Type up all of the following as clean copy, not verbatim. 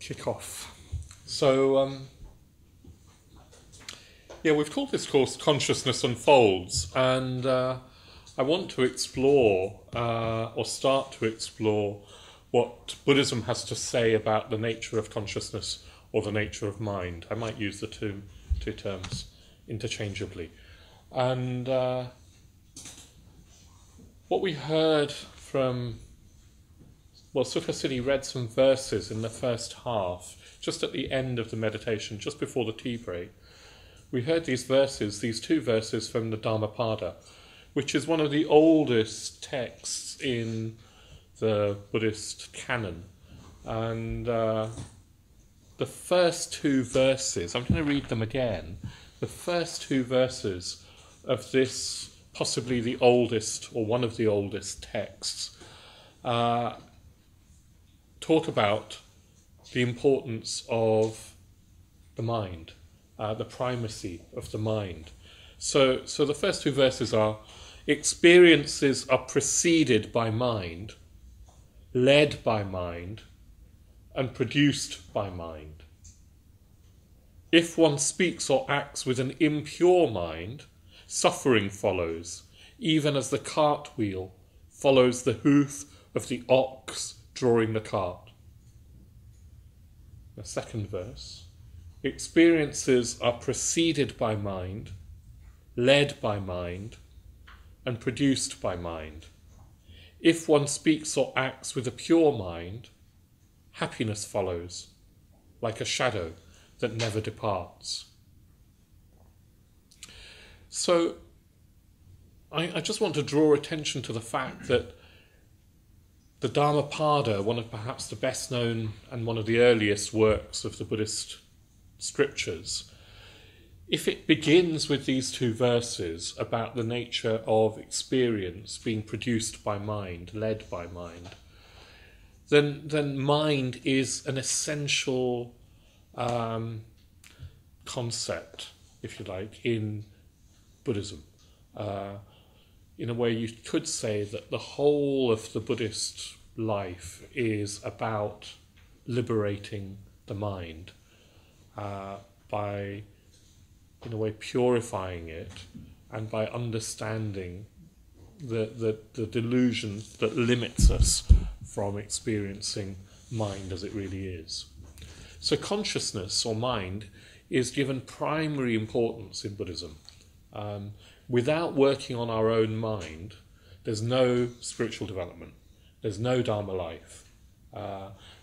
kick off. So, we've called this course Consciousness Unfolds, and I want to explore, or start to explore, what Buddhism has to say about the nature of consciousness or the nature of mind. I might use the two terms interchangeably. And what we heard from, Sukha Siddhi read some verses in the first half, just at the end of the meditation, just before the tea break. We heard these two verses from the Dhammapada, which is one of the oldest texts in the Buddhist canon. And the first two verses, I'm going to read them again, the first two verses of this, possibly the oldest or one of the oldest texts, talk about the importance of the mind, the primacy of the mind. So the first two verses are: experiences are preceded by mind, led by mind, and produced by mind. If one speaks or acts with an impure mind, suffering follows, even as the cartwheel follows the hoof of the ox drawing the cart. The second verse: experiences are preceded by mind, led by mind, and produced by mind. If one speaks or acts with a pure mind, happiness follows, like a shadow that never departs. So I just want to draw attention to the fact that the Dhammapada, one of perhaps the best known and one of the earliest works of the Buddhist scriptures, if it begins with these two verses about the nature of experience being produced by mind, led by mind, then mind is an essential concept, if you like, in Buddhism. In a way, you could say that the whole of the Buddhist life is about liberating the mind by, in a way, purifying it, and by understanding the delusion that limits us from experiencing mind as it really is. So consciousness or mind is given primary importance in Buddhism. Without working on our own mind, there's no spiritual development. There's no Dharma life.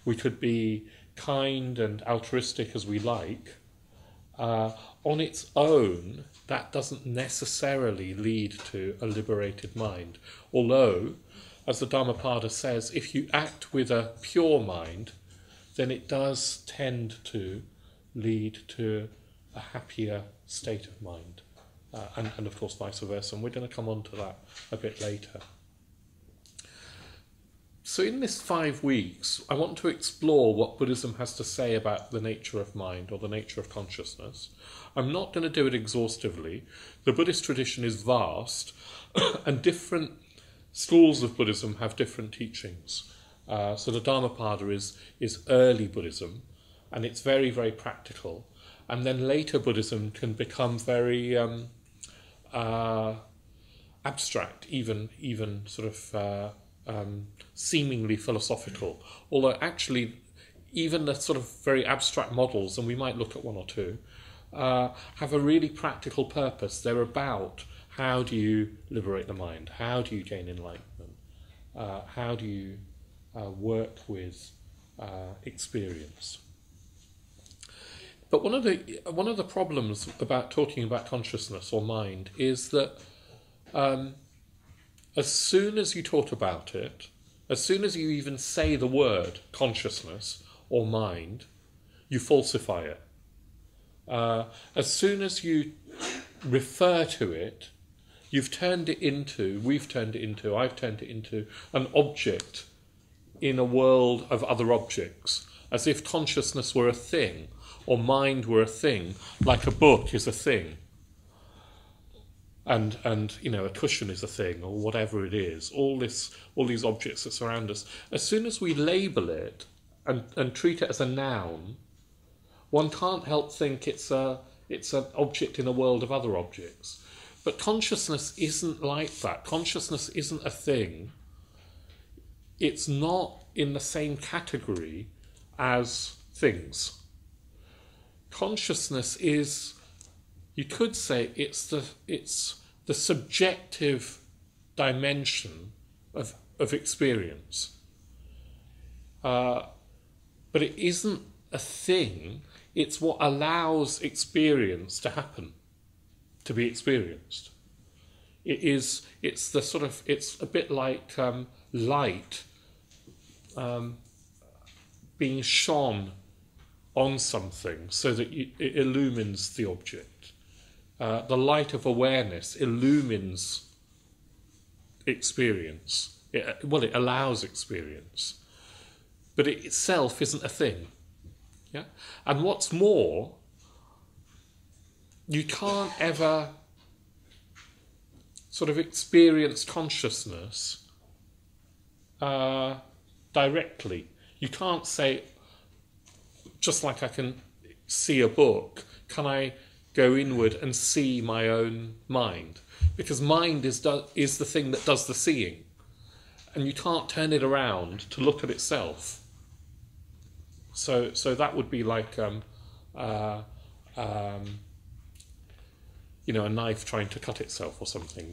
We could be kind and altruistic as we like. On its own, that doesn't necessarily lead to a liberated mind. Although, as the Dhammapada says, if you act with a pure mind, then it does tend to lead to a happier state of mind. And of course vice versa, and we're going to come on to that a bit later. So in this 5 weeks, I want to explore what Buddhism has to say about the nature of mind or the nature of consciousness. I'm not going to do it exhaustively. The Buddhist tradition is vast, and different schools of Buddhism have different teachings. So the Dhammapada is early Buddhism, and it's very, very practical. And then later Buddhism can become very abstract, even sort of seemingly philosophical. Although actually, even the sort of very abstract models, and we might look at one or two, have a really practical purpose. They're about how do you liberate the mind? How do you gain enlightenment? How do you work with experience? But one of the problems about talking about consciousness or mind is that as soon as you talk about it, as soon as you even say the word consciousness or mind, you falsify it. As soon as you refer to it, I've turned it into an object in a world of other objects, as if consciousness were a thing, or mind were a thing, like a book is a thing. And a cushion is a thing, or whatever it is. All these objects that surround us. As soon as we label it and treat it as a noun, one can't help think it's an object in a world of other objects. But consciousness isn't like that. Consciousness isn't a thing. It's not in the same category as things. Consciousness is, you could say, it's the subjective dimension of experience. But it isn't a thing. It's what allows experience to happen, to be experienced. It's a bit like light being shone on something so that it illumines the object. The light of awareness illumines experience. It allows experience. But it itself isn't a thing. Yeah? And what's more, you can't ever sort of experience consciousness directly. You can't say, just like I can see a book, can I go inward and see my own mind? Because mind is the thing that does the seeing. And you can't turn it around to look at itself. So that would be like a knife trying to cut itself or something.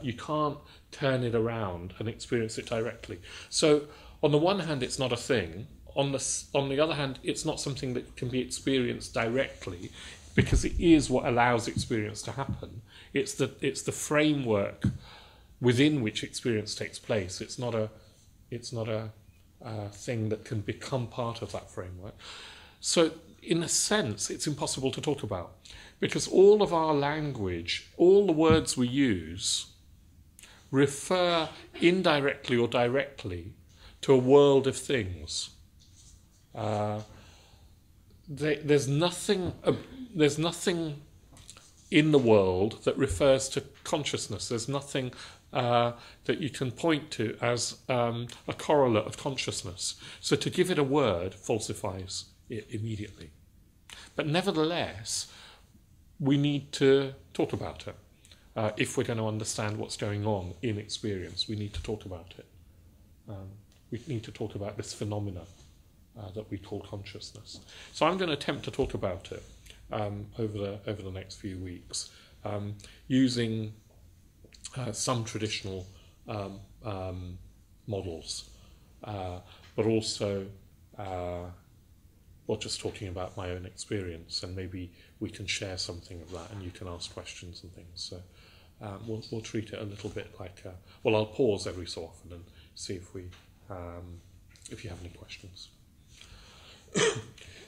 You can't turn it around and experience it directly. So on the one hand, it's not a thing. On the other hand, it's not something that can be experienced directly, because it is what allows experience to happen. It's the framework within which experience takes place. It's not a thing that can become part of that framework. So in a sense, it's impossible to talk about, because all of our language, all the words we use, refer indirectly or directly to a world of things. There's nothing in the world that refers to consciousness. There's nothing that you can point to as a correlate of consciousness. So to give it a word falsifies it immediately. But nevertheless, we need to talk about it. If we're going to understand what's going on in experience, we need to talk about it. We need to talk about this phenomena that we call consciousness. So I'm going to attempt to talk about it over the next few weeks, using some traditional models, but also just talking about my own experience, and maybe we can share something of that, and you can ask questions and things. So we'll treat it a little bit like I'll pause every so often and see if you have any questions.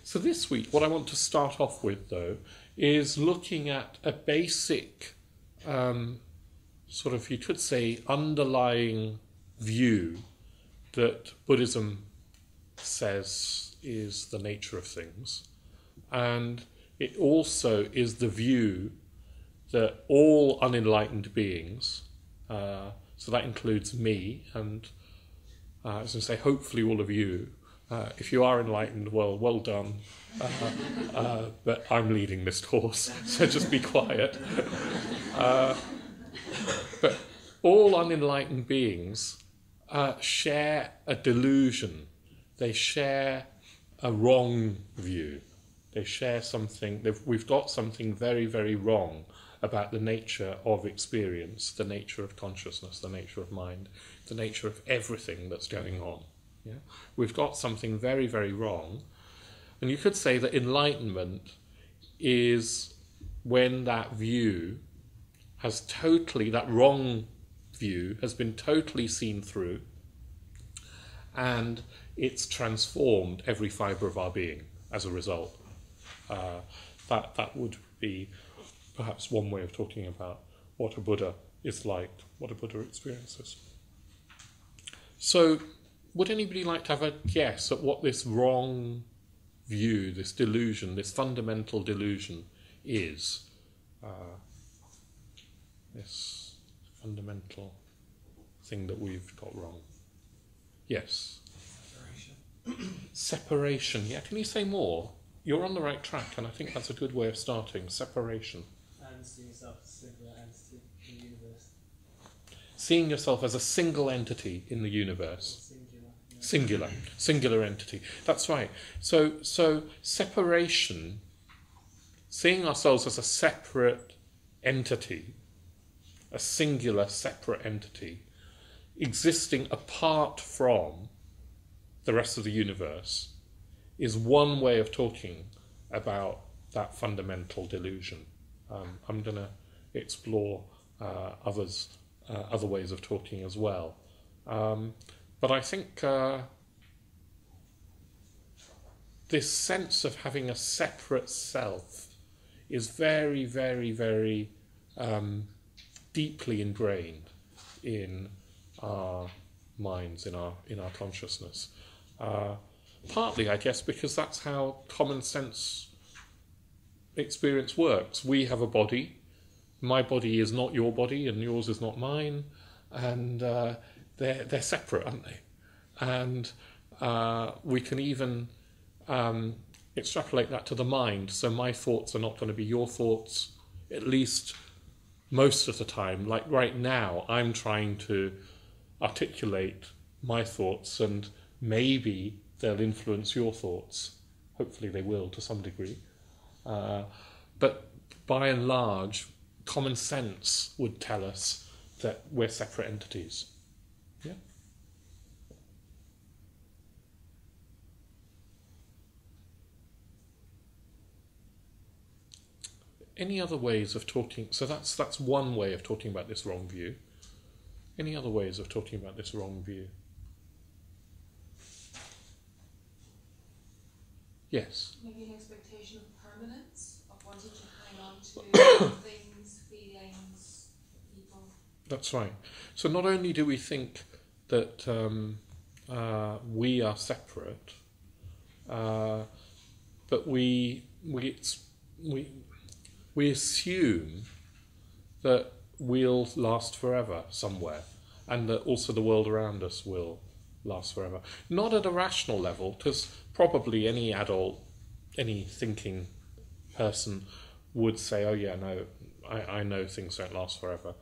So this week, what I want to start off with, though, is looking at a basic sort of, you could say, underlying view that Buddhism says is the nature of things. And it also is the view that all unenlightened beings, so that includes me, and I was going to say hopefully all of you, if you are enlightened, well done, but I'm leading this course, so just be quiet. But all unenlightened beings share a delusion. They share a wrong view. They share something, we've got something very, very wrong about the nature of experience, the nature of consciousness, the nature of mind, the nature of everything that's going on. Yeah? We've got something very, very wrong. And you could say that enlightenment is when that view has that wrong view has been totally seen through, and it's transformed every fibre of our being as a result. That would be perhaps one way of talking about what a Buddha is like, what a Buddha experiences. So, would anybody like to have a guess at what this wrong view, this delusion, this fundamental delusion is? This fundamental thing that we've got wrong. Yes? Separation. separation. Yeah, can you say more? You're on the right track, and I think that's a good way of starting. Separation. And seeing yourself as a singular entity in the universe. Seeing yourself as a single entity in the universe. Singular. Yeah. Singular entity. That's right. So separation, seeing ourselves as a separate entity, a singular separate entity, existing apart from the rest of the universe, is one way of talking about that fundamental delusion. I'm going to explore other ways of talking as well. But I think this sense of having a separate self is very, very, very deeply ingrained in our minds, in our consciousness. Partly, I guess, because that's how common sense experience works. We have a body. My body is not your body, and yours is not mine, and they're separate, aren't they? And we can even extrapolate that to the mind. So my thoughts are not going to be your thoughts, at least most of the time. Like right now, I'm trying to articulate my thoughts, and maybe they'll influence your thoughts. Hopefully they will to some degree. But by and large, common sense would tell us that we're separate entities. Yeah? Any other ways of talking? So that's one way of talking about this wrong view. Any other ways of talking about this wrong view? Yes? Maybe an expectation of permanence, of wanting to hang on to things, feelings, people. That's right. So not only do we think that we are separate, but we assume that we'll last forever somewhere, and that also the world around us will last forever. Not at a rational level, because probably any adult, any thinking person would say, oh yeah, no, I know things don't last forever.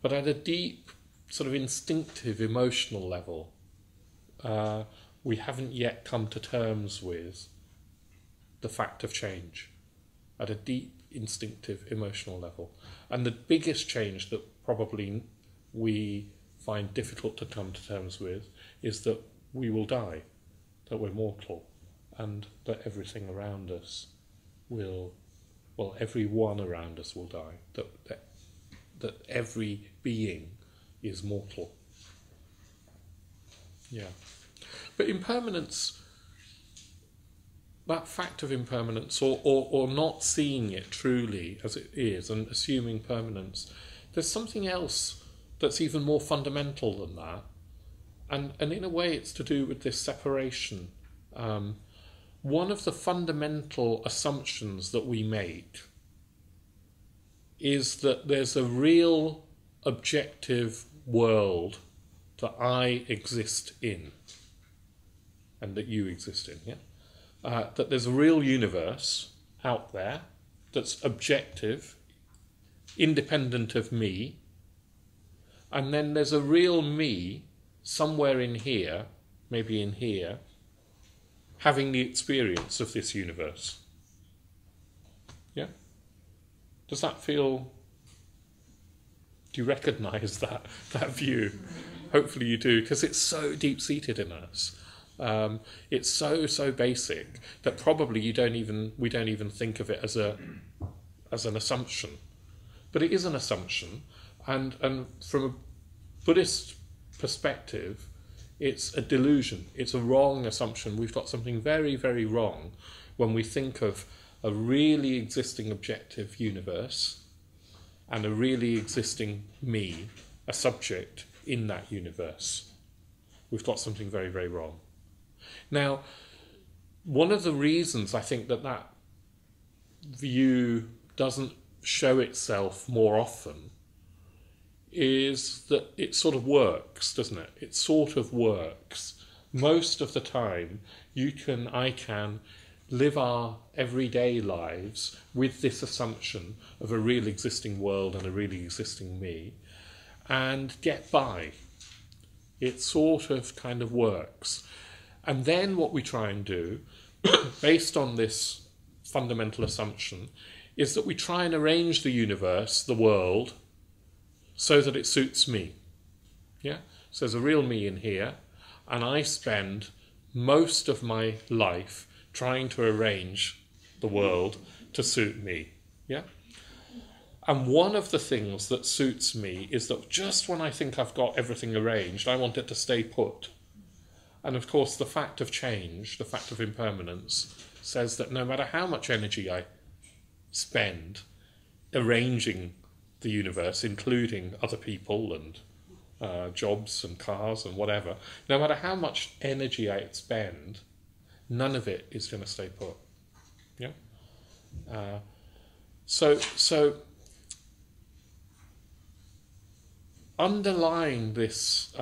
But at a deep, sort of instinctive, emotional level, we haven't yet come to terms with the fact of change at a deep, instinctive, emotional level. And the biggest change that probably we find difficult to come to terms with is that we will die, that we're mortal, and that everything around us will, well, everyone around us will die, that every being is mortal. Yeah. But impermanence, that fact of impermanence, or not seeing it truly as it is and assuming permanence, there's something else that's even more fundamental than that. And in a way it's to do with this separation. One of the fundamental assumptions that we make is that there's a real objective world that I exist in and that you exist in, yeah? That there's a real universe out there that's objective, independent of me, and then there's a real me somewhere in here, maybe in here, having the experience of this universe. Yeah? Does that feel... Do you recognise that view? Hopefully you do, because it's so deep-seated in us. It's so basic that probably we don't even think of it as an assumption. But it is an assumption, and from a Buddhist perspective, it's a delusion. It's a wrong assumption. We've got something very, very wrong when we think of a really existing objective universe and a really existing me, a subject in that universe. We've got something very, very wrong. Now, one of the reasons I think that view doesn't show itself more often is that it sort of works, doesn't it? It sort of works most of the time I can live our everyday lives with this assumption of a real existing world and a really existing me and get by. It sort of kind of works. And then what we try and do, based on this fundamental assumption, is that we try and arrange the universe, the world, so that it suits me. Yeah? So there's a real me in here, and I spend most of my life trying to arrange the world to suit me. Yeah? And one of the things that suits me is that just when I think I've got everything arranged, I want it to stay put. And of course, the fact of change, the fact of impermanence, says that no matter how much energy I spend arranging the universe, including other people and jobs and cars and whatever, no matter how much energy I expend, none of it is going to stay put. Yeah. So underlying this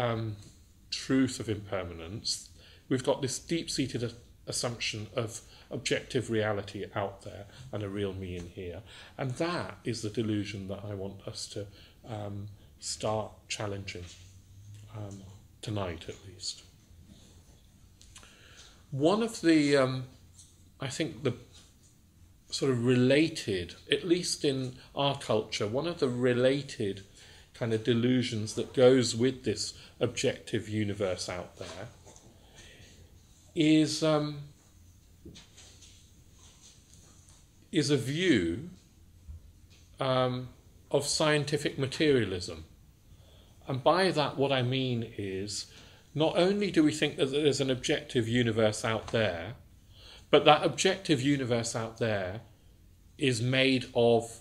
truth of impermanence, we've got this deep-seated assumption of objective reality out there and a real me in here, and that is the delusion that I want us to start challenging tonight, at least. One of the, I think the sort of related, at least in our culture, one of the related kind of delusions that goes with this objective universe out there is a view of scientific materialism. And by that what I mean is, not only do we think that there's an objective universe out there, but that objective universe out there is made of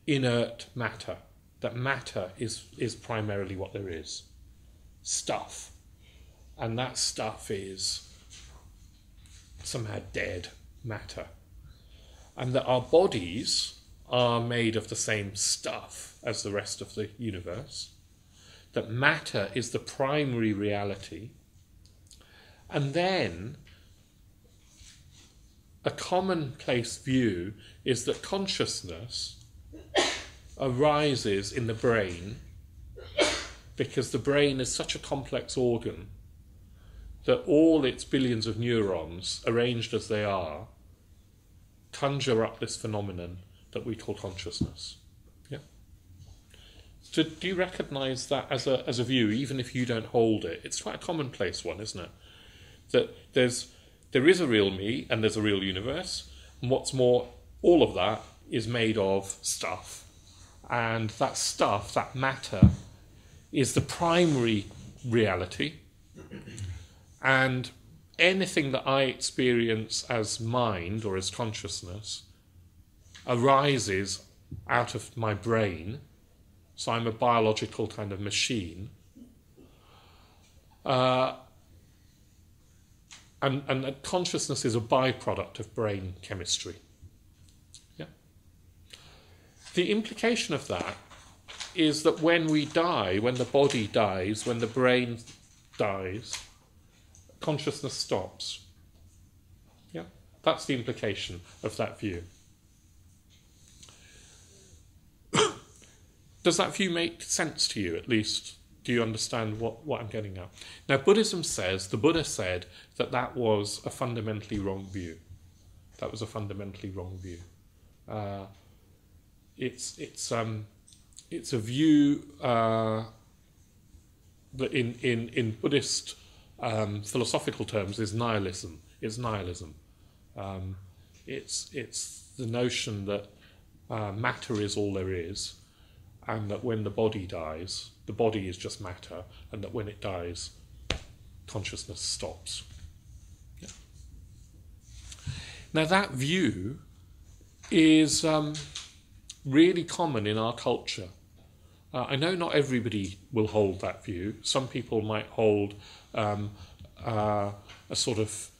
inert matter. That matter is primarily what there is. Stuff. And that stuff is somehow dead matter. And that our bodies are made of the same stuff as the rest of the universe. That matter is the primary reality. And then a commonplace view is that consciousness arises in the brain because the brain is such a complex organ that all its billions of neurons, arranged as they are, conjure up this phenomenon that we call consciousness. Yeah. So do you recognise that as a view, even if you don't hold it? It's quite a commonplace one, isn't it? That there is a real me and there's a real universe, and what's more, all of that is made of stuff. And that stuff, that matter, is the primary reality. And anything that I experience as mind or as consciousness arises out of my brain. So I'm a biological kind of machine. And that consciousness is a byproduct of brain chemistry. Yeah. The implication of that is that when we die, when the body dies, when the brain dies, consciousness stops. Yeah, that's the implication of that view. Does that view make sense to you, at least? Do you understand what I'm getting at? Now, Buddhism says, the Buddha said that was a fundamentally wrong view. That was a fundamentally wrong view. It's a view that in Buddhist philosophical terms is nihilism. It's nihilism. It's the notion that matter is all there is, and that when the body dies, the body is just matter, and that when it dies, consciousness stops. Yeah. Now that view is really common in our culture. I know not everybody will hold that view. Some people might hold a sort of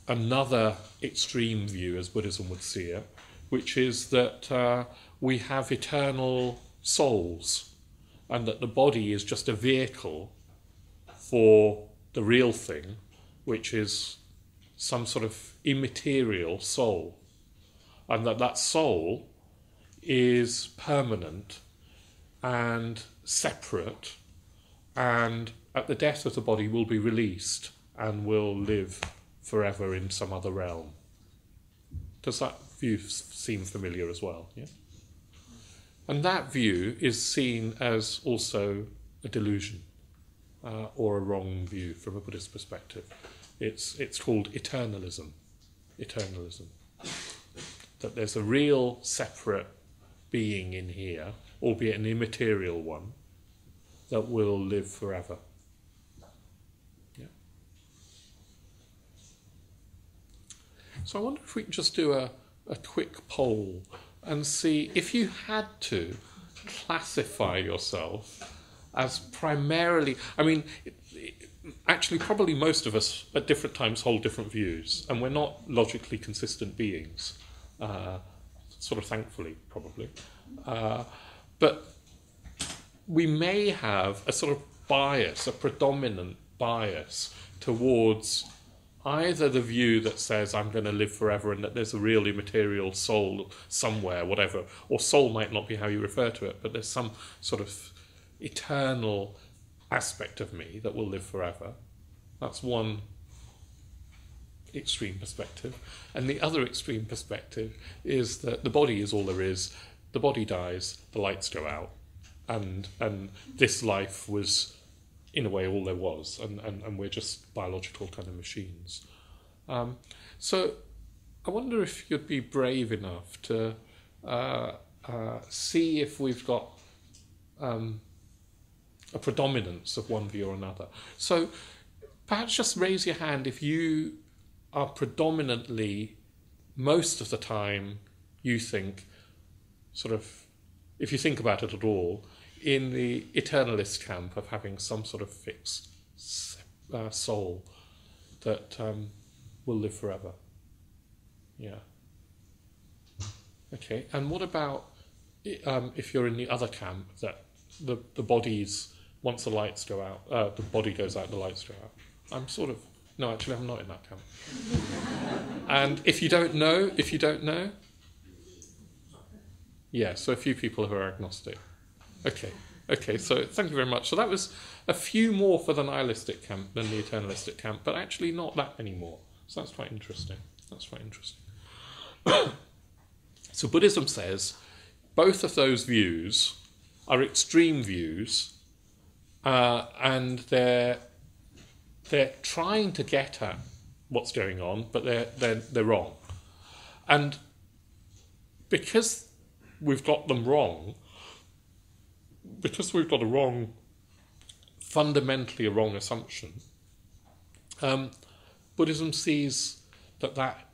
another extreme view, as Buddhism would see it, which is that we have eternal souls, and that the body is just a vehicle for the real thing, which is some sort of immaterial soul, and that soul is permanent and separate, and at the death of the body will be released and will live forever in some other realm. Does that view seem familiar as well? Yeah. And that view is seen as also a delusion, or a wrong view from a Buddhist perspective. It's called eternalism. Eternalism. That there's a real separate being in here, albeit an immaterial one, that will live forever. Yeah. So I wonder if we can just do a quick poll and see if you had to classify yourself as primarily, I mean, actually probably most of us at different times hold different views, and we're not logically consistent beings, sort of thankfully probably, but we may have a sort of bias, a predominant bias towards either the view that says I'm going to live forever and that there's a real immaterial soul somewhere, whatever, or soul might not be how you refer to it, but there's some sort of eternal aspect of me that will live forever. That's one extreme perspective. And the other extreme perspective is that the body is all there is. The body dies, the lights go out, and this life was, in a way, all there was, and we're just biological kind of machines. So I wonder if you'd be brave enough to see if we've got a predominance of one view or another. So perhaps just raise your hand if you are predominantly, most of the time, you think, sort of, if you think about it at all, in the eternalist camp of having some sort of fixed soul that will live forever. Yeah. Okay, and what about if you're in the other camp, that the body's, once the lights go out, the body goes out, the lights go out. No, actually I'm not in that camp. And if you don't know, yeah, so a few people who are agnostic. Okay, so thank you very much. So that was a few more for the nihilistic camp than the eternalistic camp, but actually not that many more. So that's quite interesting. So Buddhism says both of those views are extreme views, and they're trying to get at what's going on, but they're wrong. And because we've got them wrong, because we've got fundamentally a wrong assumption, Buddhism sees that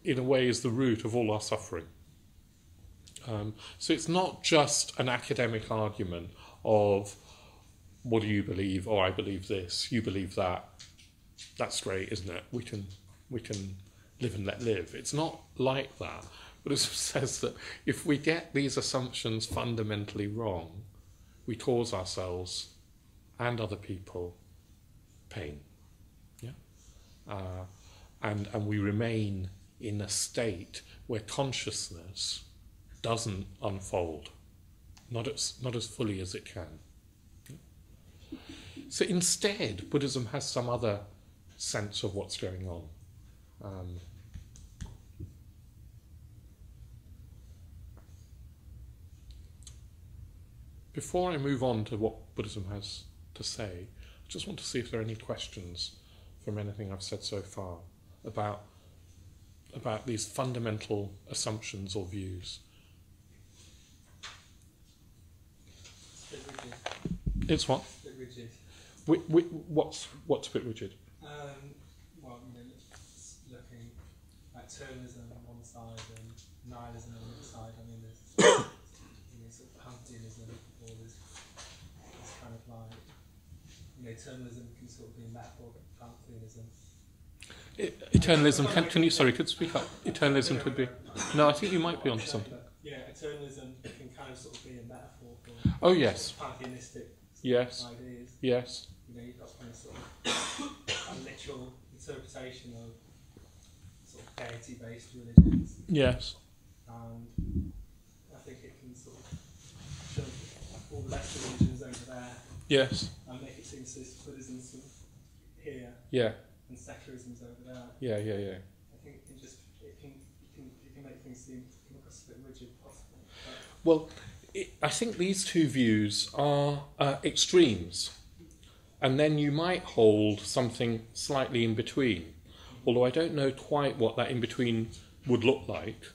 in a way is the root of all our suffering. So it's not just an academic argument of, what do you believe? Oh, I believe this. You believe that. That's great, isn't it? We can live and let live. It's not like that. Buddhism says that if we get these assumptions fundamentally wrong, we cause ourselves and other people pain. Yeah, and we remain in a state where consciousness doesn't unfold, not as fully as it can. So instead, Buddhism has some other sense of what's going on. Before I move on to what Buddhism has to say, I just want to see if there are any questions from anything I've said so far about these fundamental assumptions or views. It's what? A bit rigid. What's a bit rigid? Well, looking at eternalism on one side and nihilism on the other side. I mean, there's sort of pantheism, or this kind of like, eternalism can sort of be a metaphor, but pantheism. Eternalism, can you speak up? Eternalism could be... No, I think you might be onto something. Yeah, eternalism can kind of sort of be a metaphor for Oh, yes. pantheistic Yes. ideas. Yes. you've got kind of sort of a literal interpretation of sort of deity-based religions, Yes. and I think it can sort of shove all the rest of religions over there Yes. and make it seem as if Buddhism's sort of here Yeah. and secularism's over there. Yeah. I think it can make things seem come across a bit rigid, possibly. Well, I think these two views are extremes, and then you might hold something slightly in between, although I don't know quite what that in between would look like.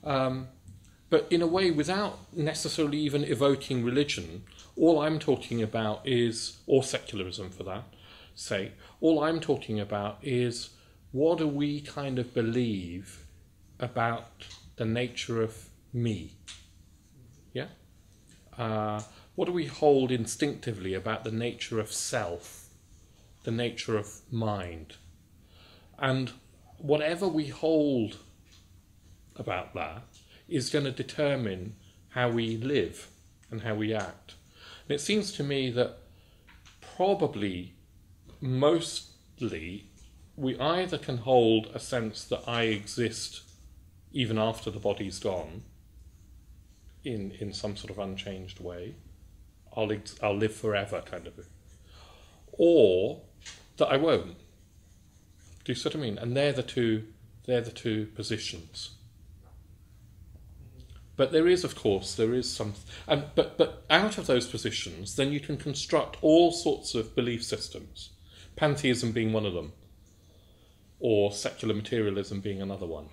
But in a way, without necessarily even evoking religion, all I'm talking about is, or secularism for that sake, all I'm talking about is what do we kind of believe about the nature of me? Yeah? What do we hold instinctively about the nature of self, the nature of mind? And whatever we hold about that is going to determine how we live and how we act. And it seems to me that probably mostly we either can hold a sense that I exist even after the body's gone in some sort of unchanged way, I'll live forever kind of, or that I won't. Do you see what I mean? And they're the two positions. But there is, of course, some, but out of those positions, then you can construct all sorts of belief systems, pantheism being one of them, or secular materialism being another one.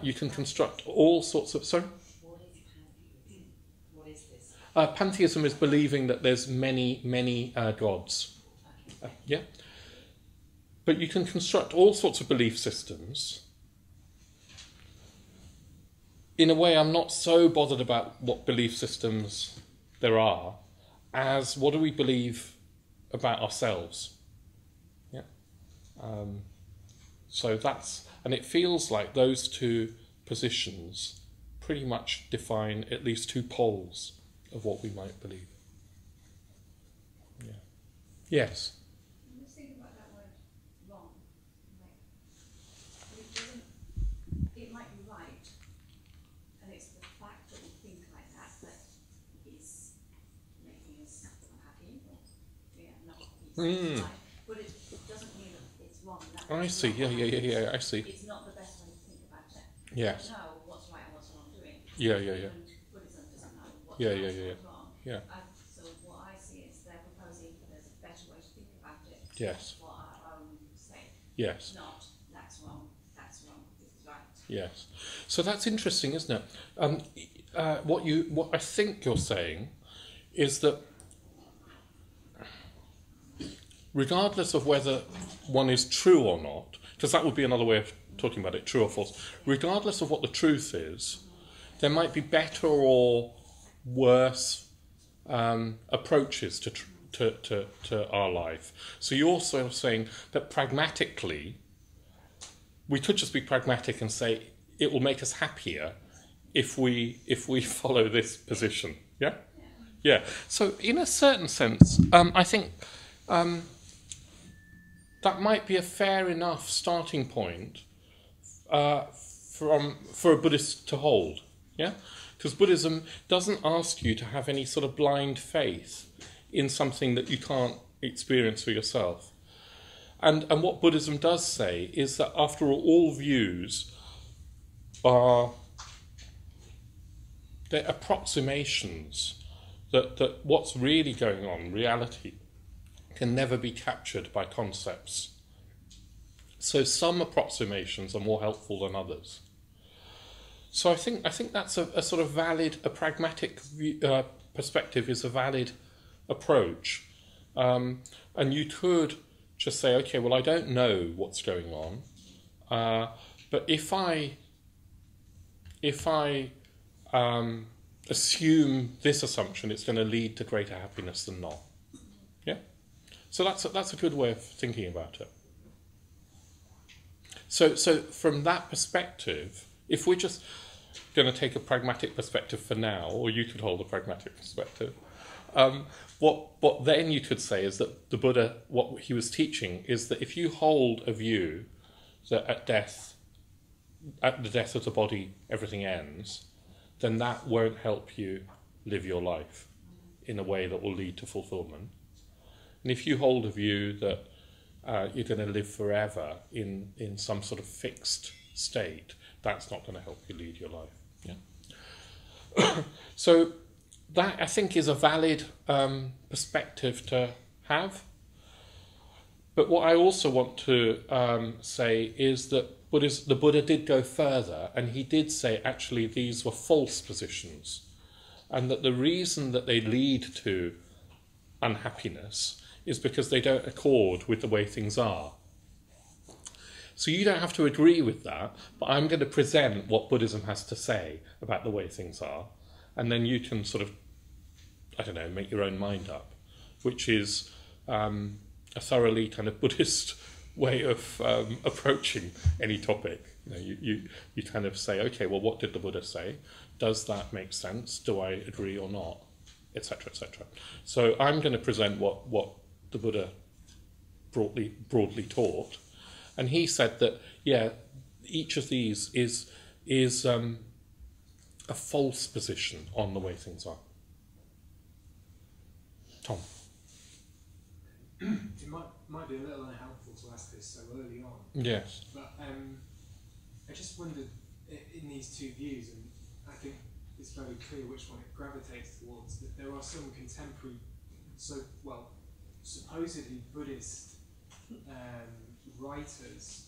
You can construct all sorts of... Sorry? What is pantheism? What is this? Pantheism is believing that there's many gods. Yeah? But you can construct all sorts of belief systems. In a way, I'm not so bothered about what belief systems there are as what do we believe about ourselves. Yeah. So that's, and it feels like those two positions pretty much define at least two poles of what we might believe. Yeah. Yes. I'm just thinking about that word wrong. Like, it might be right, and it's the fact that we think like that is making us unhappy, or not happy, right. But it doesn't mean that it's wrong. I see. Yeah. I see. It's not the best way to think about it. Yes. You don't know what's right and what's wrong doing. Yeah. And Buddhism doesn't know what's right and what's wrong. Yeah. So what I see is they're proposing that there's a better way to think about it. Yes. What our own say. Yes. Not that's wrong, this is right. Yes. So that's interesting, isn't it? What I think you're saying is that regardless of whether one is true or not, because that would be another way of talking about it, true or false, regardless of what the truth is, there might be better or worse approaches to our life. So you're sort of saying that pragmatically, we could just be pragmatic and say it will make us happier if we follow this position. Yeah? Yeah. So in a certain sense, I think that might be a fair enough starting point for a Buddhist to hold. Yeah? Because Buddhism doesn't ask you to have any sort of blind faith in something that you can't experience for yourself. And what Buddhism does say is that after all views are they're approximations, that what's really going on, reality, can never be captured by concepts. So some approximations are more helpful than others. So I think that's a sort of valid, a pragmatic perspective is a valid approach. And you could just say, okay, well, I don't know what's going on, but if I assume this assumption, it's going to lead to greater happiness than not. Yeah. So that's a good way of thinking about it. So from that perspective, if we're just going to take a pragmatic perspective for now, or you could hold a pragmatic perspective, What then you could say is that the Buddha, what he was teaching is that if you hold a view that at the death of the body, everything ends, then that won't help you live your life in a way that will lead to fulfillment. And if you hold a view that you're going to live forever in some sort of fixed state, that's not going to help you lead your life. Yeah. So that, I think, is a valid perspective to have. But what I also want to say is that the Buddha did go further, and he did say actually these were false positions, and that the reason that they lead to unhappiness is because they don't accord with the way things are. So you don't have to agree with that, but I'm going to present what Buddhism has to say about the way things are, and then you can sort of, I don't know, make your own mind up, which is a thoroughly kind of Buddhist way of approaching any topic. You kind of say, okay, well, what did the Buddha say? Does that make sense? Do I agree or not? Etc., etc. So I'm going to present what the Buddha broadly taught, and he said that each of these is a false position on the way things are. Tom. It might be a little unhelpful to ask this so early on. Yes. But I just wondered, in these two views, and I think it's very clear which one it gravitates towards, that there are some contemporary, supposedly Buddhist writers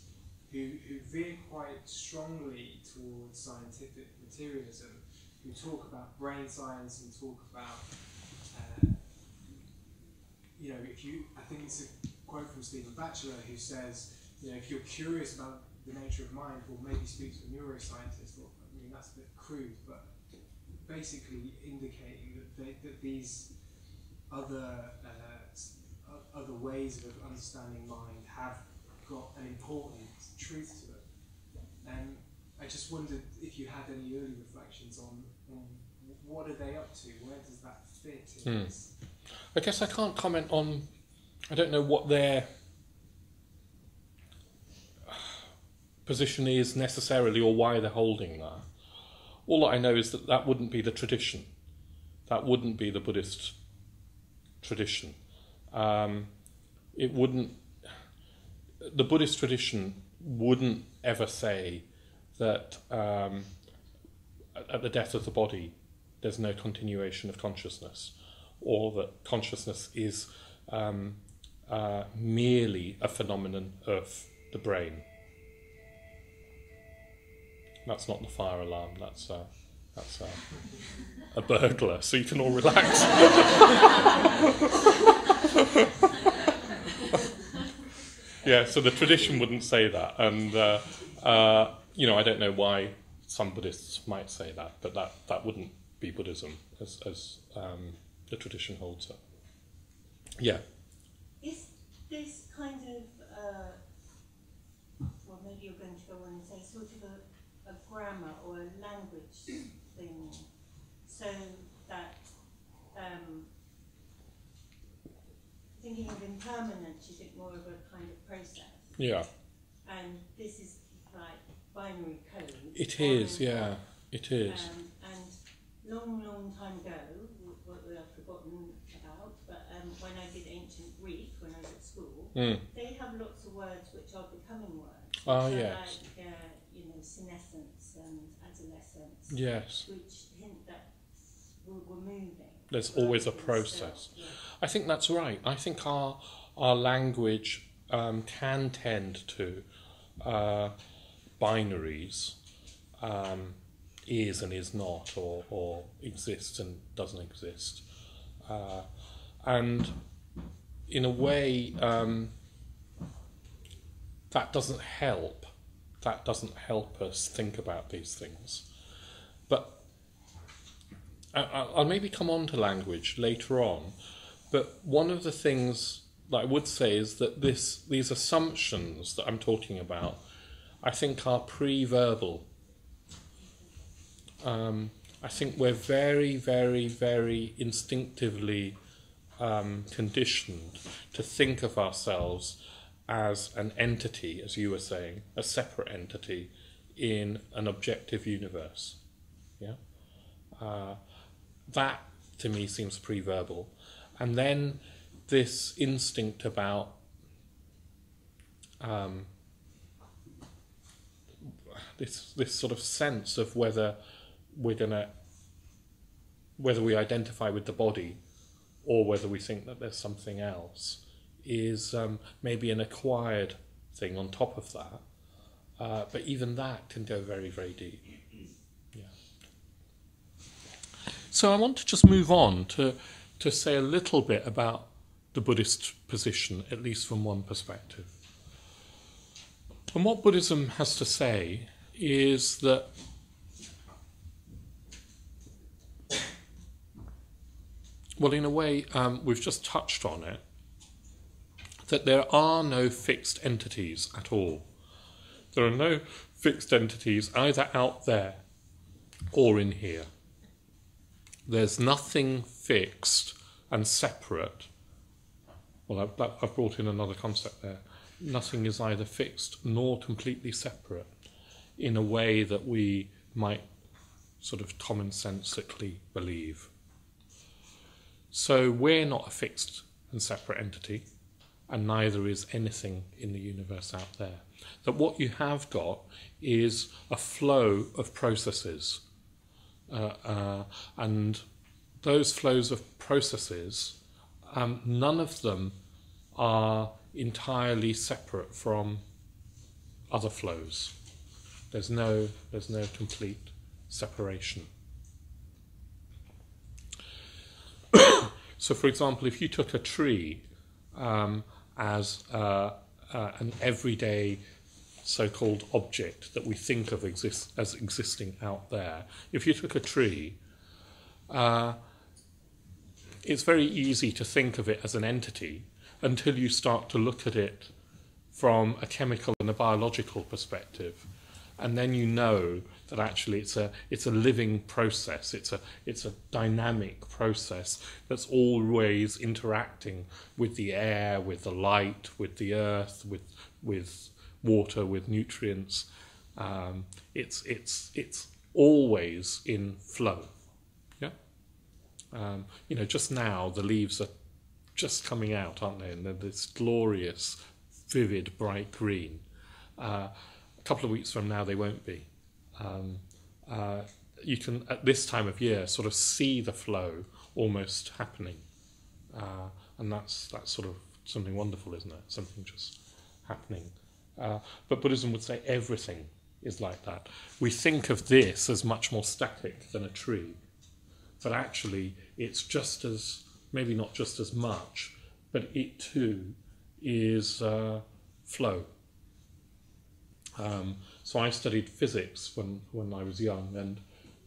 who veer quite strongly towards scientific materialism, who talk about brain science and talk about I think it's a quote from Stephen Batchelor who says, if you're curious about the nature of mind, well, maybe speak to a neuroscientist. Or, I mean, that's a bit crude, but basically indicating that these other ways of understanding mind have got an important truth to it. And I just wondered if you had any early reflections on what are they up to? Where does that fit in this? I guess I can't comment on, I don't know what their position is necessarily or why they're holding that. All I know is that wouldn't be the tradition. That wouldn't be the Buddhist tradition. It wouldn't, the Buddhist tradition wouldn't ever say that at the death of the body there's no continuation of consciousness, or that consciousness is merely a phenomenon of the brain. That's not the fire alarm, that's a burglar, so you can all relax. Yeah, so the tradition wouldn't say that, and I don't know why some Buddhists might say that, but that wouldn't be Buddhism as the tradition holds it. Yeah. Is this kind of, maybe you're going to go on and say sort of a grammar or a language thing, so that thinking of impermanence, you think more of a kind of process. Yeah. And this is like binary code. It is, yeah, it is. And long time ago, what I've forgotten about, but when I did ancient Greek, when I was at school, they have lots of words which are becoming words. Oh, which yes. Are like, senescence and adolescence. Yes. Which hint that we're moving. There's always a process. Yeah. I think that's right. I think our language can tend to binaries, is and is not, or exists and doesn't exist. And in a way, that doesn't help. That doesn't help us think about these things. But I'll maybe come on to language later on, but one of the things that I would say is that these assumptions that I'm talking about, I think, are pre-verbal. I I think we're very, very, very instinctively conditioned to think of ourselves as an entity, as you were saying, a separate entity in an objective universe. Yeah, that to me seems pre-verbal, and then this instinct about this sort of sense of whether we identify with the body or whether we think that there's something else is maybe an acquired thing on top of that. But even that can go very, very deep. Yeah. So I want to just move on to say a little bit about the Buddhist position, at least from one perspective. And what Buddhism has to say is that well, in a way, we've just touched on it, that there are no fixed entities at all. There are no fixed entities either out there or in here. There's nothing fixed and separate. Well, I've brought in another concept there. Nothing is either fixed nor completely separate in a way that we might sort of commonsensically believe. So we're not a fixed and separate entity, and neither is anything in the universe out there. That what you have got is a flow of processes, and those flows of processes, none of them are entirely separate from other flows. There's no complete separation. So, for example, if you took a tree as an everyday so-called object that we think of as existing out there, if you took a tree, it's very easy to think of it as an entity until you start to look at it from a chemical and a biological perspective. And then you know that actually it's a living process. It's a dynamic process that's always interacting with the air, with the light, with the earth, with water, with nutrients. It's always in flow. Yeah. Just now the leaves are just coming out, aren't they? And they're this glorious, vivid, bright green. A couple of weeks from now they won't be. You can, at this time of year, sort of see the flow almost happening. And that's sort of something wonderful, isn't it? Something just happening. But Buddhism would say everything is like that. We think of this as much more static than a tree. But actually, it's just as, maybe not just as much, but it too is flow. So I studied physics when I was young, and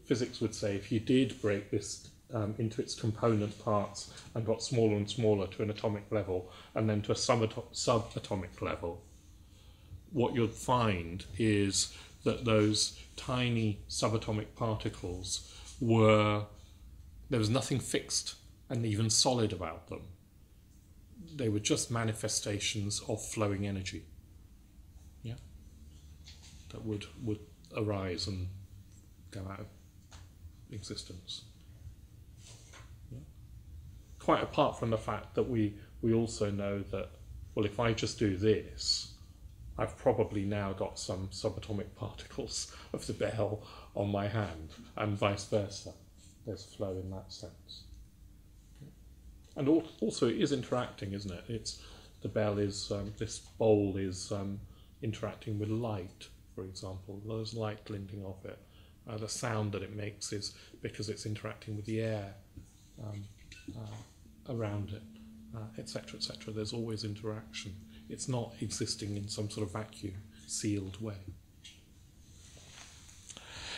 physics would say if you did break this into its component parts and got smaller and smaller to an atomic level and then to a subatomic level, what you'd find is that those tiny subatomic particles there was nothing fixed and even solid about them. They were just manifestations of flowing energy. Yeah, that would arise and go out of existence. Yeah. Quite apart from the fact that we also know that, well, if I just do this, I've probably now got some subatomic particles of the bell on my hand, and vice versa. There's flow in that sense. And also it is interacting, isn't it? The bell is, this bowl is interacting with light, for example. There's light glinting off it. The sound that it makes is because it's interacting with the air around it, etc., etc. There's always interaction. It's not existing in some sort of vacuum, sealed way.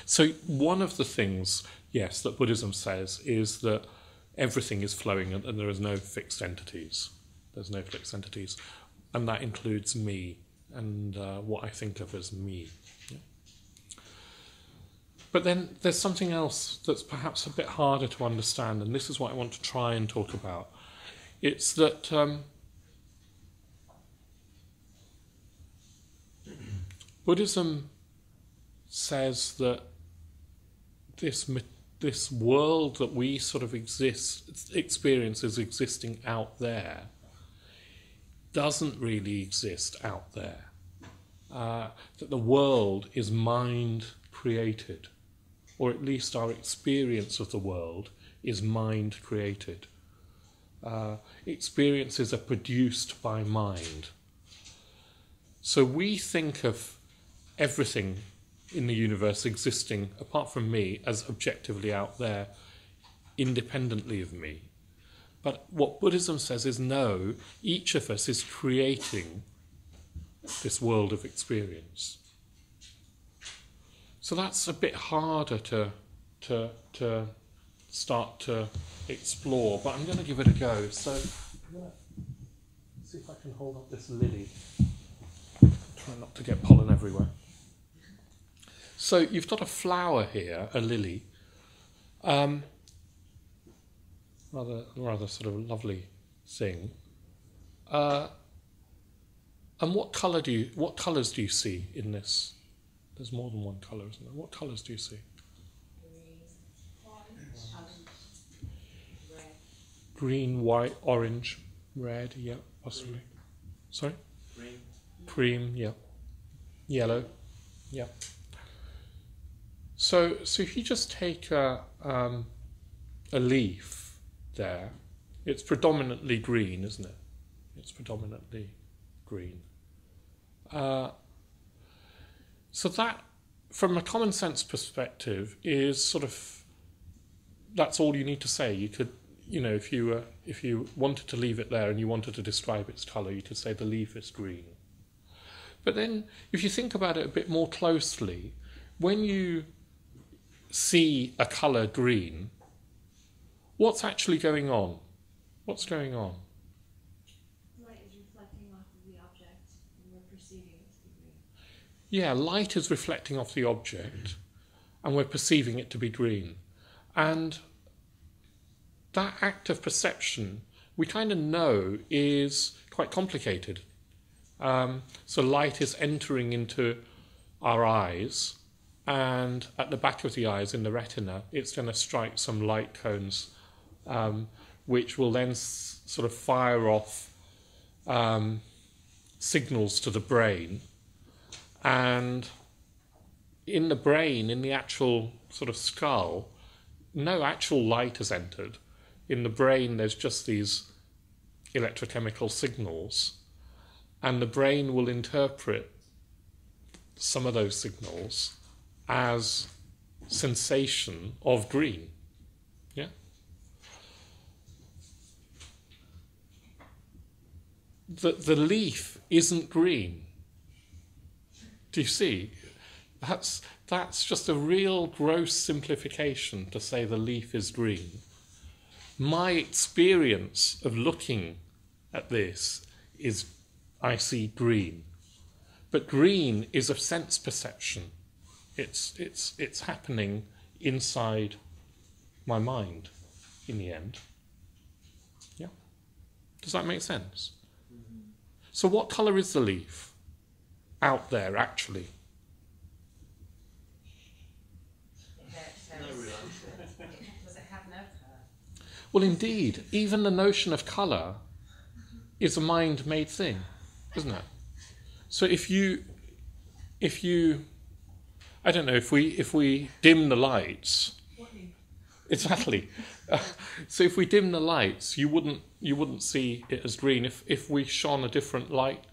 So one of the things, yes, that Buddhism says is that everything is flowing and there is no fixed entities. There's no fixed entities. And that includes me and what I think of as me. Yeah? But then there's something else that's perhaps a bit harder to understand, and this is what I want to try and talk about. It's that Buddhism says that this world that we sort of experience as existing out there doesn't really exist out there. That the world is mind created, or at least our experience of the world is mind created. Experiences are produced by mind. So we think of everything in the universe existing, apart from me, as objectively out there, independently of me. But what Buddhism says is no, each of us is creating this world of experience. So that's a bit harder to start to explore, but I'm going to give it a go. So I'm going to see if I can hold up this lily. Try not to get pollen everywhere. So you've got a flower here, a lily. Rather sort of lovely thing. And what colours do you see in this? There's more than one colour, isn't there? What colours do you see? Green, white, orange, red, yeah, possibly. Green. Sorry? Green. Cream, yeah. Yellow, yeah. So if you just take a leaf there, it's predominantly green, isn't it? It's predominantly green. So that, from a common sense perspective, is sort of, that's all you need to say. You could, if you wanted to leave it there and you wanted to describe its colour, you could say the leaf is green. But then, if you think about it a bit more closely, when you see a colour green, what's actually going on? What's going on? Light is reflecting off of the object and we're perceiving it to be green. Yeah, light is reflecting off the object and we're perceiving it to be green. And that act of perception, we kind of know, is quite complicated. So light is entering into our eyes, and at the back of the eyes, in the retina, it's going to strike some light cones, which will then sort of fire off signals to the brain. And in the brain, in the actual sort of skull, no actual light has entered. In the brain, there's just these electrochemical signals, and the brain will interpret some of those signals as sensation of green. Yeah? The leaf isn't green. Do you see? That's just a real gross simplification to say the leaf is green. My experience of looking at this is I see green. But green is a sense perception. It's happening inside my mind in the end. Yeah? Does that make sense? Mm-hmm. So what colour is the leaf out there actually? Does it have no colour? Well, indeed, even the notion of colour is a mind-made thing, isn't it? So if you, I don't know, if we dim the lights, exactly. So if we dim the lights, you wouldn't see it as green. If we shone a different light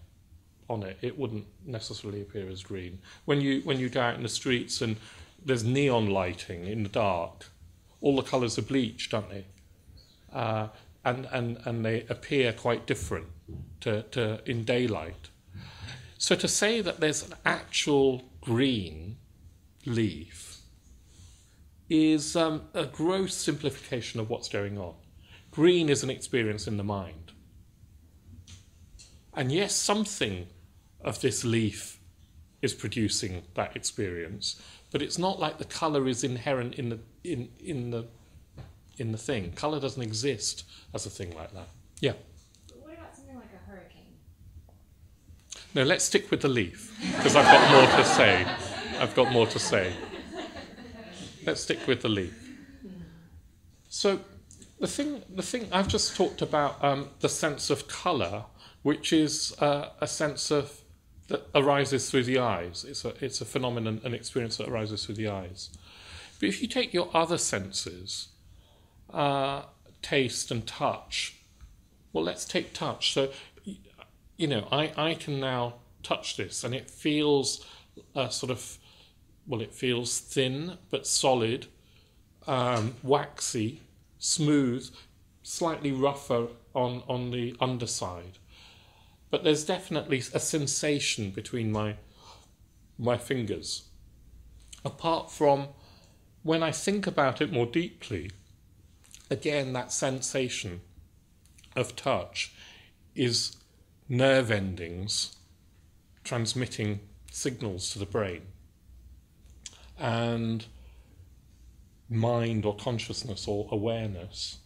on it, it wouldn't necessarily appear as green. When you go out in the streets and there's neon lighting in the dark, all the colours are bleached, aren't they? And they appear quite different to in daylight. So to say that there's an actual green leaf is a gross simplification of what's going on. Green is an experience in the mind. And yes, something of this leaf is producing that experience, but it's not like the colour is inherent in the thing. Colour doesn't exist as a thing like that. Yeah. But what about something like a hurricane? No, let's stick with the leaf, because I've got more to say. I've got more to say. Let's stick with the leaf. So the thing I've just talked about the sense of colour, which is a sense of that arises through the eyes. It's a phenomenon, an experience that arises through the eyes. But if you take your other senses, taste and touch, well, let's take touch. So, I can now touch this, and it feels it feels thin but solid, waxy, smooth, slightly rougher on the underside. But there's definitely a sensation between my fingers. Apart from when I think about it more deeply, again, that sensation of touch is nerve endings transmitting signals to the brain, and mind or consciousness or awareness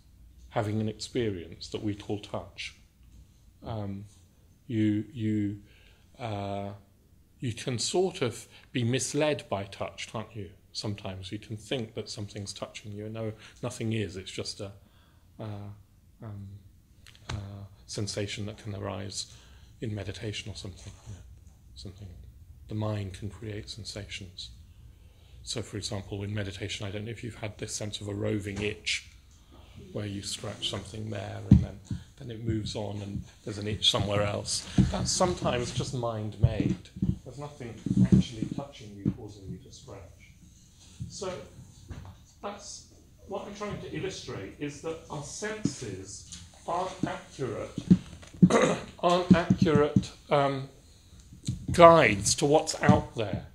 having an experience that we call touch. You can sort of be misled by touch, can't you? Sometimes you can think that something's touching you, and no, nothing is. It's just a sensation that can arise in meditation or something. Something. The mind can create sensations. So, for example, in meditation, I don't know if you've had this sense of a roving itch, where you scratch something there and then it moves on and there's an itch somewhere else. That's sometimes just mind-made. There's nothing actually touching you, causing you to scratch. So that's what I'm trying to illustrate, is that our senses aren't accurate guides to what's out there.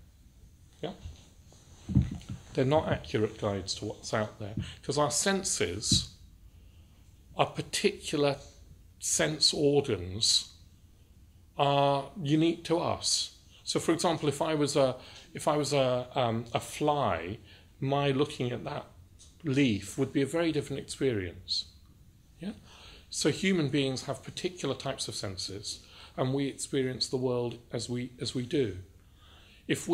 Yeah? They're not accurate guides to what's out there, because our senses are particular sense organs are unique to us. So, for example, if I was a fly, my looking at that leaf would be a very different experience. Yeah. So, human beings have particular types of senses, and we experience the world as we do. If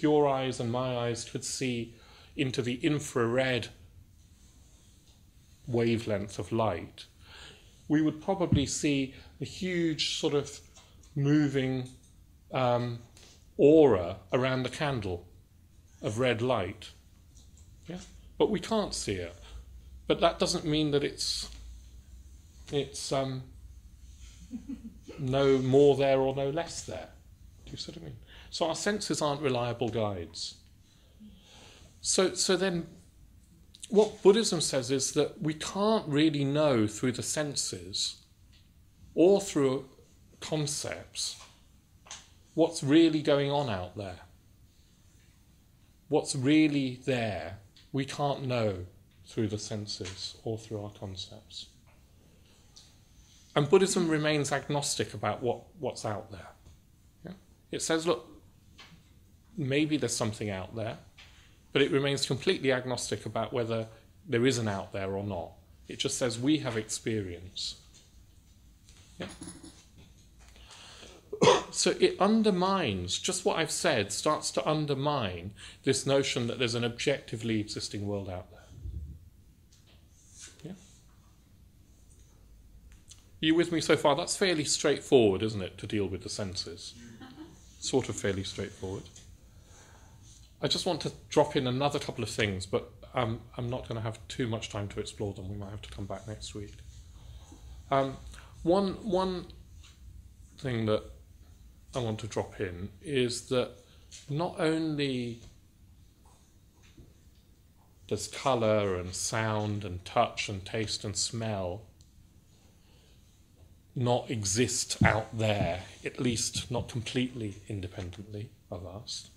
your eyes and my eyes could see into the infrared wavelength of light, we would probably see a huge sort of moving aura around the candle of red light. Yeah, but we can't see it. But that doesn't mean that it's no more there or no less there. Do you see what I mean? So our senses aren't reliable guides. So then what Buddhism says is that we can't really know through the senses or through concepts what's really going on out there. What's really there, we can't know through the senses or through our concepts. And Buddhism remains agnostic about what's out there. Yeah? It says, look, maybe there's something out there, but it remains completely agnostic about whether there is an out there or not. It just says we have experience. Yeah? So it undermines, just what I've said, starts to undermine this notion that there's an objectively existing world out there. Yeah? Are you with me so far? That's fairly straightforward, isn't it, to deal with the senses? Sort of fairly straightforward. I just want to drop in another couple of things, but I'm not going to have too much time to explore them. We might have to come back next week. One thing that I want to drop in is that not only does colour and sound and touch and taste and smell not exist out there, at least not completely independently of us,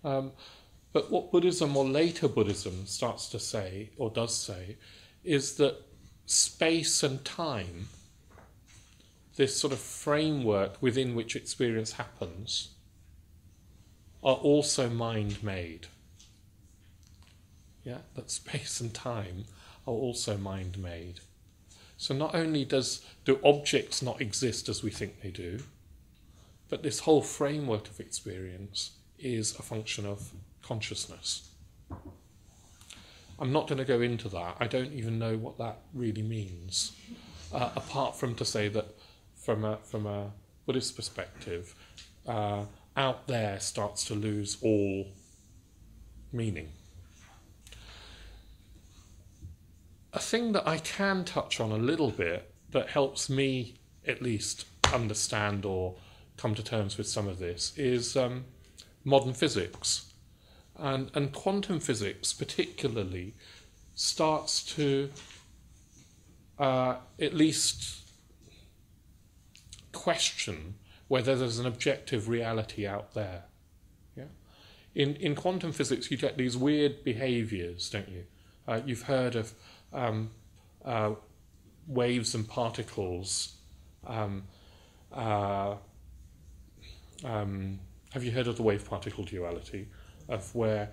but what Buddhism or later Buddhism starts to say, or does say, is that space and time this sort of framework within which experience happens, are also mind-made. Yeah, that space and time are also mind-made. So not only do objects not exist as we think they do, but this whole framework of experience is a function of consciousness. I'm not going to go into that. I don't even know what that really means, apart from to say that from a Buddhist perspective, out there starts to lose all meaning. A thing that I can touch on a little bit that helps me at least understand or come to terms with some of this is modern physics. And quantum physics particularly starts to at least question whether there's an objective reality out there. Yeah? In quantum physics you get these weird behaviours, don't you? You've heard of waves and particles. Have you heard of the wave-particle duality, of where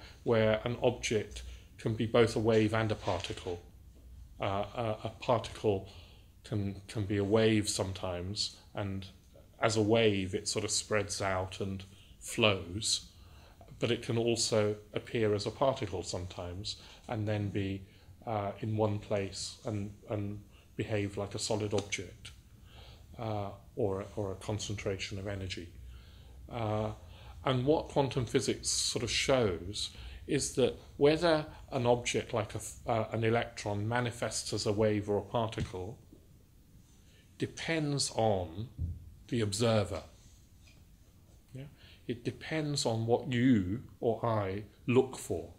an object can be both a wave and a particle? A particle can be a wave sometimes, and as a wave it sort of spreads out and flows, but it can also appear as a particle sometimes and then be in one place and behave like a solid object or a concentration of energy. And what quantum physics sort of shows is that whether an object like an electron manifests as a wave or a particle depends on the observer. Yeah? It depends on what you or I look for.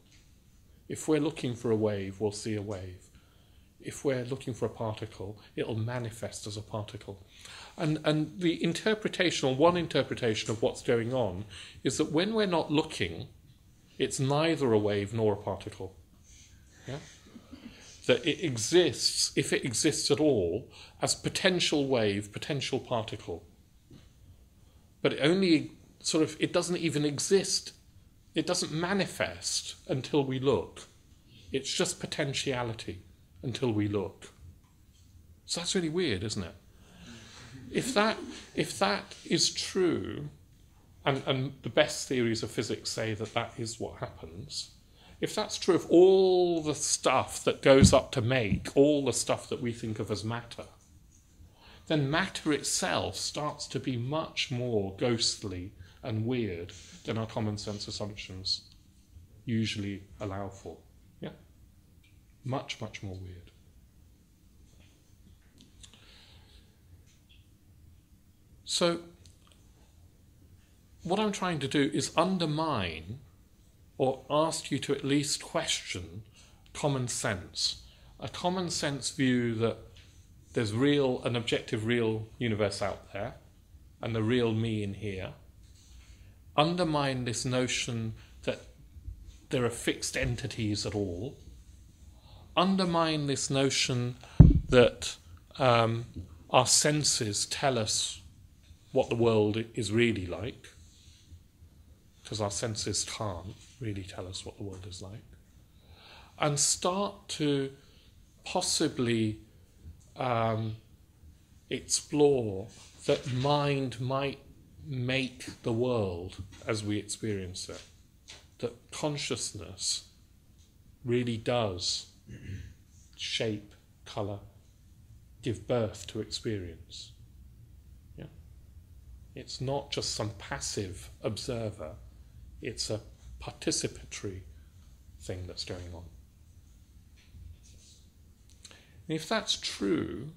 If we're looking for a wave, we'll see a wave. If we're looking for a particle, it'll manifest as a particle. And the interpretation, or one interpretation of what's going on, is that when we're not looking, it's neither a wave nor a particle. Yeah? That it exists, if it exists at all, as potential wave, potential particle. But it only it doesn't even exist. It doesn't manifest until we look. It's just potentiality until we look. So that's really weird, isn't it? If that is true, and the best theories of physics say that is what happens, if that's true of all the stuff that goes up to make, all the stuff that we think of as matter, then matter itself starts to be much more ghostly and weird than our common sense assumptions usually allow for. Yeah? Much, much more weird. So, what I'm trying to do is undermine or ask you to at least question common sense. A common sense view that there's an objective real universe out there and the real me in here. Undermine this notion that there are fixed entities at all. Undermine this notion that our senses tell us what the world is really like, because our senses can't really tell us what the world is like, and start to possibly explore that mind might make the world as we experience it, that consciousness really does shape, colour, give birth to experience. Yeah? It's not just some passive observer, it's a participatory thing that's going on. And if that's true,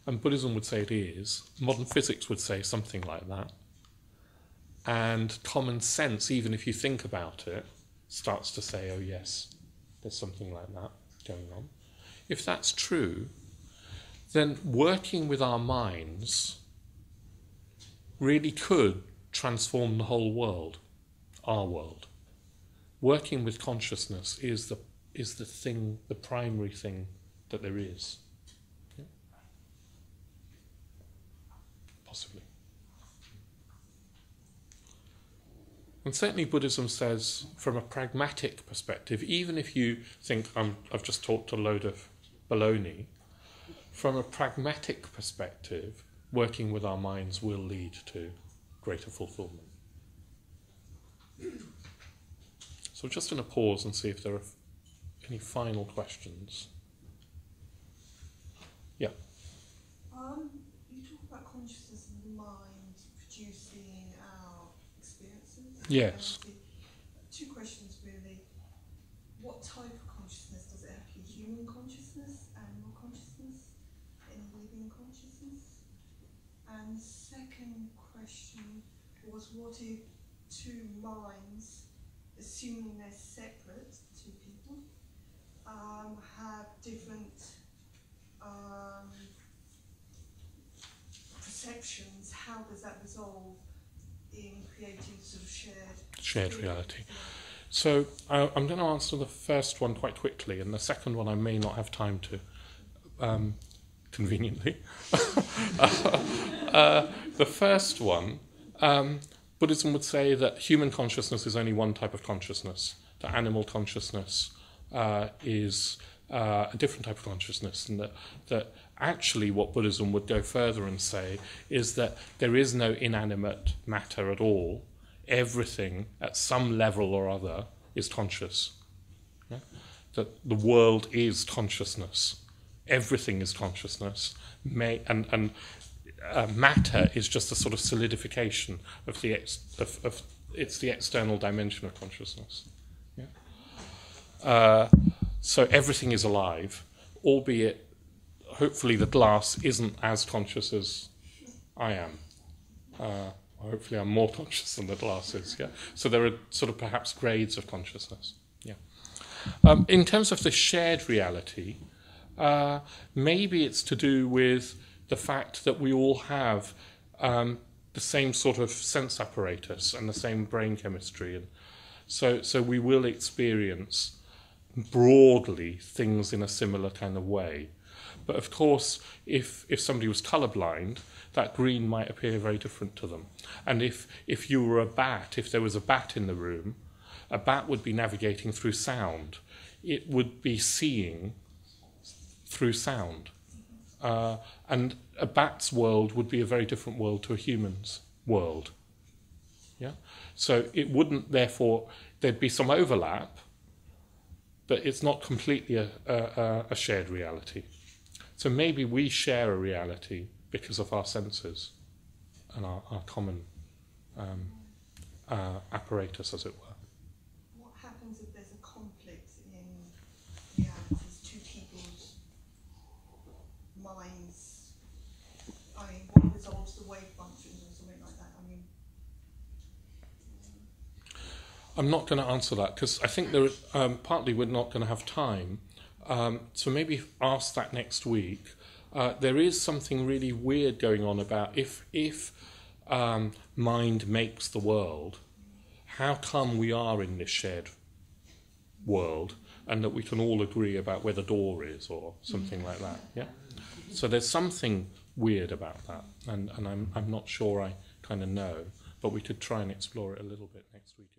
and Buddhism would say it is, modern physics would say something like that, and common sense, even if you think about it, starts to say, oh yes, there's something like that going on. If that's true, then working with our minds really could transform the whole world, our world. Working with consciousness is the thing, the primary thing that there is. possibly. And certainly Buddhism says, from a pragmatic perspective, even if you think I've just talked a load of baloney, from a pragmatic perspective, working with our minds will lead to greater fulfillment. So just going to pause and see if there are any final questions. Yeah. You talk about consciousness and the mind producing our experiences. Yes. Two questions really. What type of consciousness does it have to be? Human consciousness, animal consciousness, any living consciousness? And the second question was, what if two minds, assuming they're separate, two people, have different perceptions? How does that resolve in creating sort of shared reality? So I'm going to answer the first one quite quickly, and the second one I may not have time to, conveniently. The first one, Buddhism would say that human consciousness is only one type of consciousness, that animal consciousness is a different type of consciousness, and that actually what Buddhism would go further and say is that there is no inanimate matter at all. Everything at some level or other is conscious. Yeah? That the world is consciousness. Everything is consciousness. Matter is just a sort of solidification of it's the external dimension of consciousness. Yeah? So everything is alive, albeit hopefully the glass isn't as conscious as I am. Hopefully I'm more conscious than the glass is. Yeah. So there are sort of perhaps grades of consciousness. Yeah. In terms of the shared reality, maybe it's to do with the fact that we all have the same sort of sense apparatus and the same brain chemistry, and so we will experience broadly things in a similar kind of way. But of course, if somebody was colourblind, that green might appear very different to them. And if you were a bat, if there was a bat in the room, a bat would be navigating through sound. It would be seeing through sound. And a bat's world would be a very different world to a human's world. Yeah. So it wouldn't, therefore, there'd be some overlap, but it's not completely a shared reality. So maybe we share a reality because of our senses and our common apparatus, as it were. What happens if there's a conflict in realities, two people's minds? I mean, what resolves the wave functions or something like that? I mean, I'm not going to answer that because I think there partly we're not going to have time. So maybe ask that next week. There is something really weird going on about if mind makes the world, how come we are in this shared world and that we can all agree about where the door is or something like that. Yeah. So there's something weird about that, and I'm not sure I kind of know, but we could try and explore it a little bit next week.